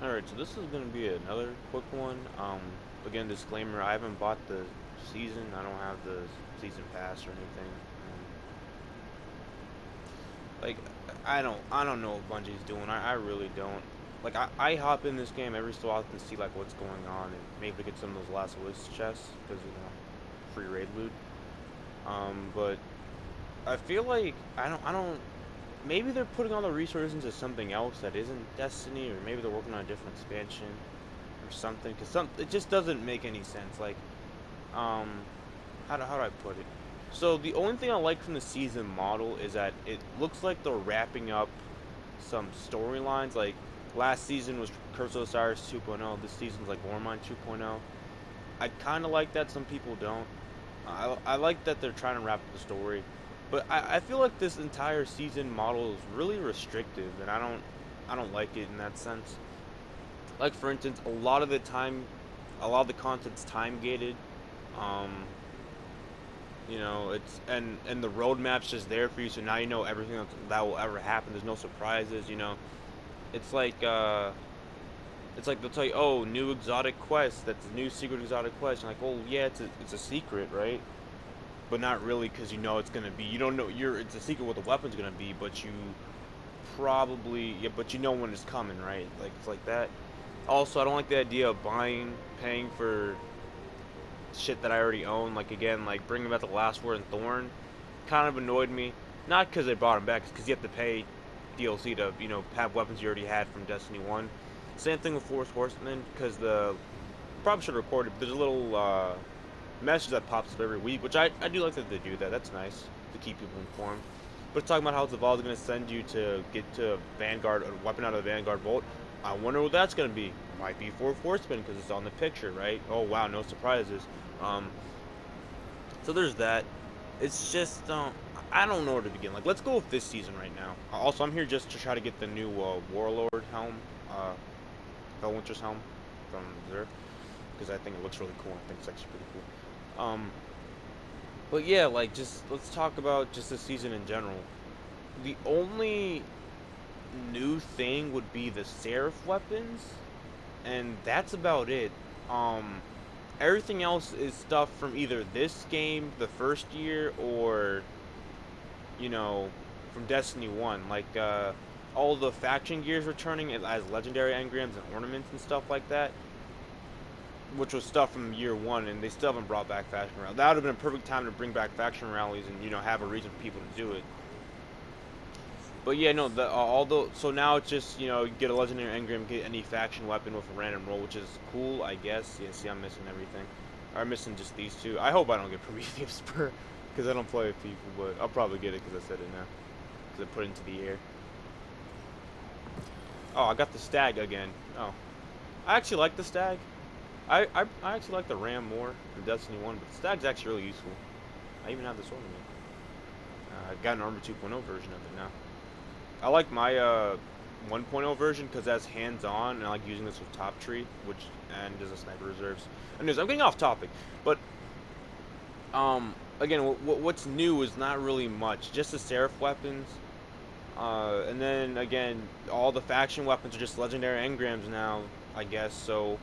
Alright, so this is going to be another quick one. Again, disclaimer, I haven't bought the season. I don't have the season pass or anything. Like, I don't know what Bungie's doing. I really don't. Like, I hop in this game every so often to see, like, what's going on and maybe get some of those Last Wish chests because, free raid loot. But I feel like I don't maybe they're putting all the resources into something else that isn't Destiny, or maybe they're working on a different expansion or something. Cause it just doesn't make any sense. Like, um, how do I put it? So the only thing I like from the season model is that it looks like they're wrapping up some storylines. Like last season was Curse of Osiris 2.0. This season's like Warmind 2.0. I kind of like that. Some people don't. I like that they're trying to wrap up the story, but I feel like this entire season model is really restrictive, and I don't like it in that sense. Like for instance, a lot of the content's time gated. Um, it's and the roadmap's just there for you, so now you know everything that will ever happen. There's no surprises. It's like uh, it's like they'll tell you, oh, new exotic quest. That's a new secret exotic quest. And like, well, yeah, it's a secret, right? But not really, because you know it's gonna be. You don't know it's a secret what the weapon's gonna be, but you probably yeah, but you know when it's coming, right? Like it's like that. Also, I don't like the idea of paying for shit that I already own. Like again, like bringing back the Last Word and Thorn, kind of annoyed me. Not because they brought them back, because you have to pay DLC to have weapons you already had from Destiny One. Same thing with Force Horsemen, because the probably should have recorded. But there's a little message that pops up every week, which I do like that they do that. That's nice to keep people informed. But it's talking about how Zaval's going to send you to get to Vanguard, a weapon out of the Vanguard Vault. I wonder what that's going to be. Might be for Forceman because it's on the picture, right? Oh wow, no surprises. Um, so there's that. It's just I don't know where to begin. Like, let's go with this season right now. Also, I'm here just to try to get the new Warlord helm, Felwinter's helm from Zerg, because I think it looks really cool. I think it's actually pretty cool. But yeah, like just let's talk about just the season in general. The only new thing would be the Seraph weapons, and that's about it. Um, Everything else is stuff from either this game, the first year, or you know, from Destiny One. Like all the faction gears returning as legendary engrams and ornaments and stuff like that, which was stuff from year one, and they still haven't brought back faction rallies. That would have been a perfect time to bring back faction rallies and have a reason for people to do it. But yeah, no, the although so now it's just you get a legendary engram, get any faction weapon with a random roll, which is cool, I guess. Yeah, see, I'm missing everything. I'm missing just these two. I hope I don't get Prometheus Spur because I don't play with people, but I'll probably get it because I said it now because I put it into the air. Oh, I got the stag again. Oh, I actually like the stag. I actually like the ram more than Destiny One, but the stag's actually really useful. I even have this ornament. I got an Armor 2.0 version of it now. I like my 1.0 version because that's hands-on, and I like using this with Top Tree, which and there's a sniper reserves. Anyways, I'm getting off topic, but again, what's new is not really much. Just the Seraph weapons, and then again, all the faction weapons are just legendary engrams now, I guess. So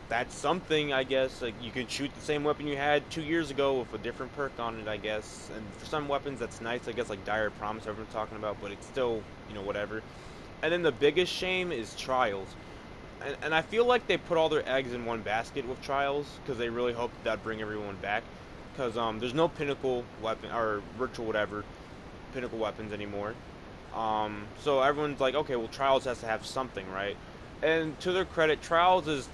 that's something, I guess. Like you can shoot the same weapon you had 2 years ago with a different perk on it, I guess. And for some weapons, that's nice, I guess, like Dire Promise everyone's talking about, but it's still, whatever. And then the biggest shame is Trials. And I feel like they put all their eggs in one basket with Trials because they really hope that'd bring everyone back. Because there's no Pinnacle weapon or virtual whatever Pinnacle weapons anymore. So everyone's like, okay, well, Trials has to have something, right? And to their credit, Trials is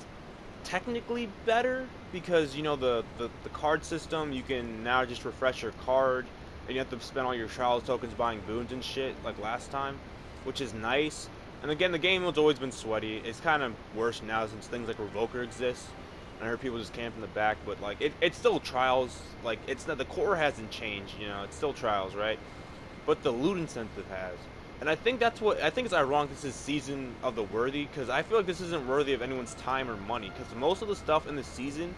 technically better because the card system, you can now just refresh your card and you have to spend all your trials tokens buying boons and shit like last time, which is nice. And again, the game has always been sweaty. It's kind of worse now since things like Revoker exists. I heard people just camp in the back, but like it's still trials. Like it's not, the core hasn't changed, it's still trials, right? But the loot incentive has. And I think it's ironic this is season of the worthy because I feel like this isn't worthy of anyone's time or money because most of the stuff in the season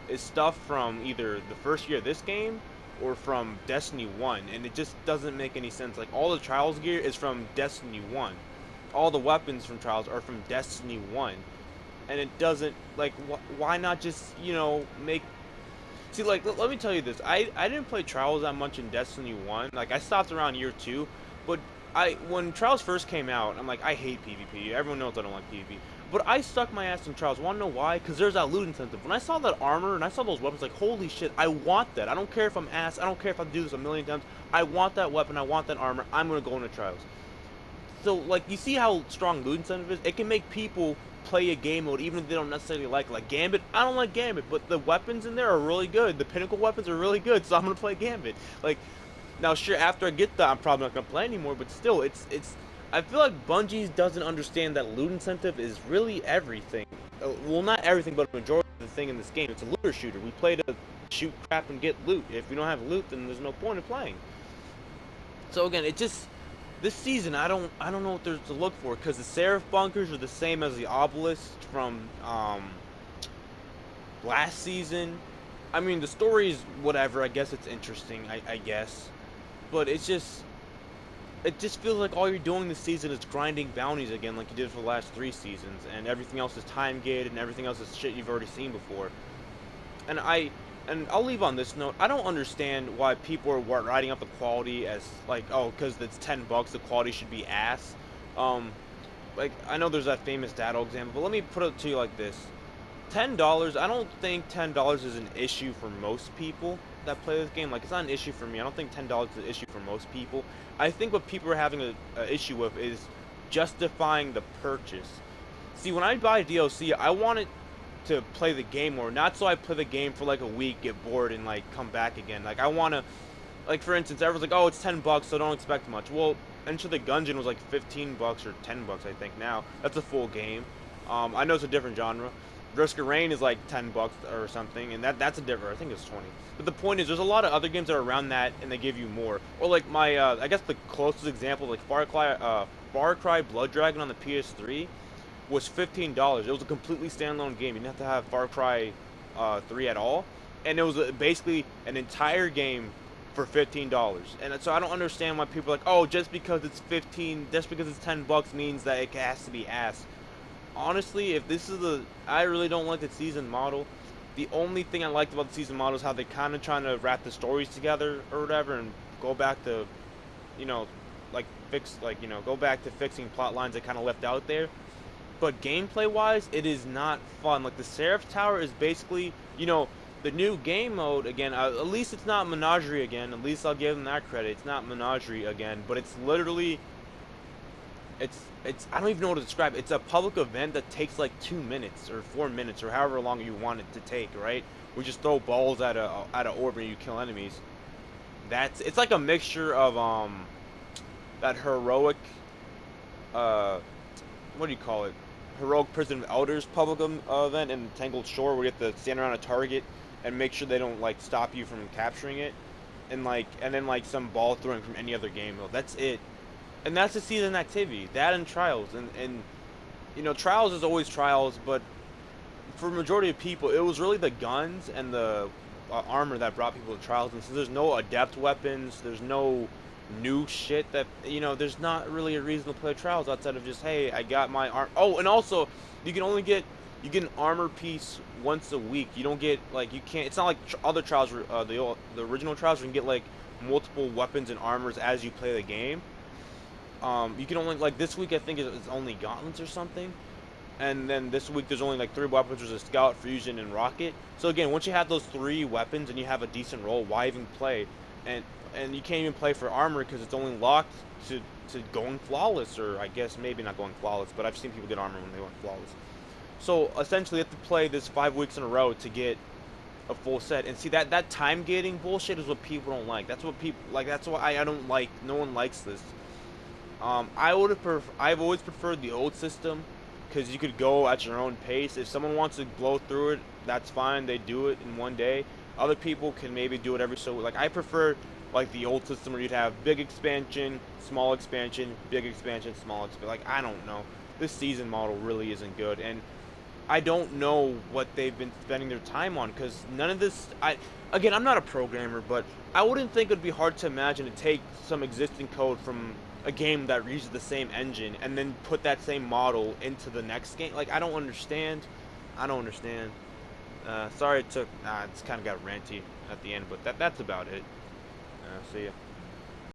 is stuff from either the first year of this game or from Destiny 1, and it just doesn't make any sense. Like all the Trials gear is from Destiny 1. all the weapons from Trials are from Destiny 1, and it doesn't like why not just make. See, like, let me tell you this. I didn't play Trials that much in Destiny 1. Like, I stopped around year 2. But when Trials first came out, I'm like, I hate PvP. Everyone knows I don't like PvP. But I stuck my ass in Trials. Want to know why? Because there's that loot incentive. When I saw that armor and I saw those weapons, like, holy shit, I want that. I don't care if I'm ass. I don't care if I do this a million times. I want that weapon. I want that armor. I'm going to go into Trials. So, like, you see how strong loot incentive is? It can make people play a game mode even if they don't necessarily like Gambit. I don't like Gambit, but the weapons in there are really good. The pinnacle weapons are really good, so I'm gonna play Gambit. Like, now sure, after I get that, I'm probably not gonna play anymore, but still, it's I feel like Bungie doesn't understand that loot incentive is really everything. Well, not everything, but a majority of the thing in this game. It's a looter shooter. We play to shoot crap and get loot. If we don't have loot, then there's no point in playing. So again, it just this season I don't know what there's to look for, because the Seraph bunkers are the same as the obelisk from last season. I mean, the story's whatever. I guess it's interesting. I guess, but it just feels like all you're doing this season is grinding bounties again, like you did for the last 3 seasons, and everything else is time gated, and everything else is shit you've already seen before. And I'll leave on this note. I don't understand why people are writing up the quality as like, oh, because it's $10, the quality should be ass. Like, I know there's that famous Dado example, but let me put it to you like this: $10. I don't think $10 is an issue for most people that play this game. Like, it's not an issue for me. I don't think $10 is an issue for most people. I think what people are having a issue with is justifying the purchase. See, when I buy DLC, I want it to play the game more, not so I play the game for like a week, get bored, and like come back again. Like, I want to, like, for instance, everyone's like, oh, it's $10, so don't expect much. Well, Enter the Gungeon was like $15 or $10, I think now. That's a full game. I know it's a different genre. Risk of Rain is like $10 or something, and that's a different. I think it's 20. But the point is, there's a lot of other games that are around that, and they give you more. Or like my, I guess the closest example, like Far Cry Blood Dragon on the PS3 was $15. It was a completely standalone game. You didn't have to have Far Cry 3 at all, and it was basically an entire game for $15. And so I don't understand why people are like, oh, just because it's $10 means that it has to be ass. Honestly, if this is I really don't like the season model. The only thing I liked about the season model is how they kind of trying to wrap the stories together or whatever, and go back to, go back to fixing plot lines that kind of left out there. But gameplay wise, it is not fun. Like, the Seraph Tower is basically, the new game mode again. At least it's not Menagerie again. At least I'll give them that credit. It's not Menagerie again, but it's literally, I don't even know what to describe. It's a public event that takes like 2 minutes or 4 minutes or however long you want it to take, right? We just throw balls at an orb and you kill enemies. It's like a mixture of that heroic what do you call it? Heroic Prison of Elders public event in Tangled Shore, where you have to stand around a target and make sure they don't like stop you from capturing it, and then some ball throwing from any other game mode. That's it. And that's the season activity. That and Trials. And Trials is always Trials, but for the majority of people, it was really the guns and the armor that brought people to Trials. And so there's no adept weapons, there's no new shit that, there's not really a reason to play Trials outside of just, hey, I got my arm. Oh, and also, you get an armor piece once a week. You don't get, like, you can't, it's not like other Trials, the original Trials, where you can get, like, multiple weapons and armors as you play the game. You can only, like, this week I think it's only gauntlets or something, and then this week there's only like 3 weapons. There's a scout, fusion, and rocket. So again, once you have those 3 weapons and you have a decent roll, why even play? And you can't even play for armor because it's only locked to going flawless, or I guess maybe not going flawless, but I've seen people get armor when they went flawless. So essentially, you have to play this 5 weeks in a row to get a full set. And see, that time gating bullshit is what people don't like. That's what people like. That's why I don't like. No one likes this. I've always preferred the old system, because you could go at your own pace. If someone wants to blow through it, that's fine. They do it in one day. Other people can maybe do it every so, like, I prefer like the old system where you'd have big expansion, small expansion, big expansion, small expansion. Like, I don't know. This season model really isn't good, and I don't know what they've been spending their time on, because none of this. I'm not a programmer, but I wouldn't think it'd be hard to imagine to take some existing code from a game that uses the same engine and then put that same model into the next game. Like, I don't understand. I don't understand. Sorry it took. It's kind of got ranty at the end, but that's about it. See ya.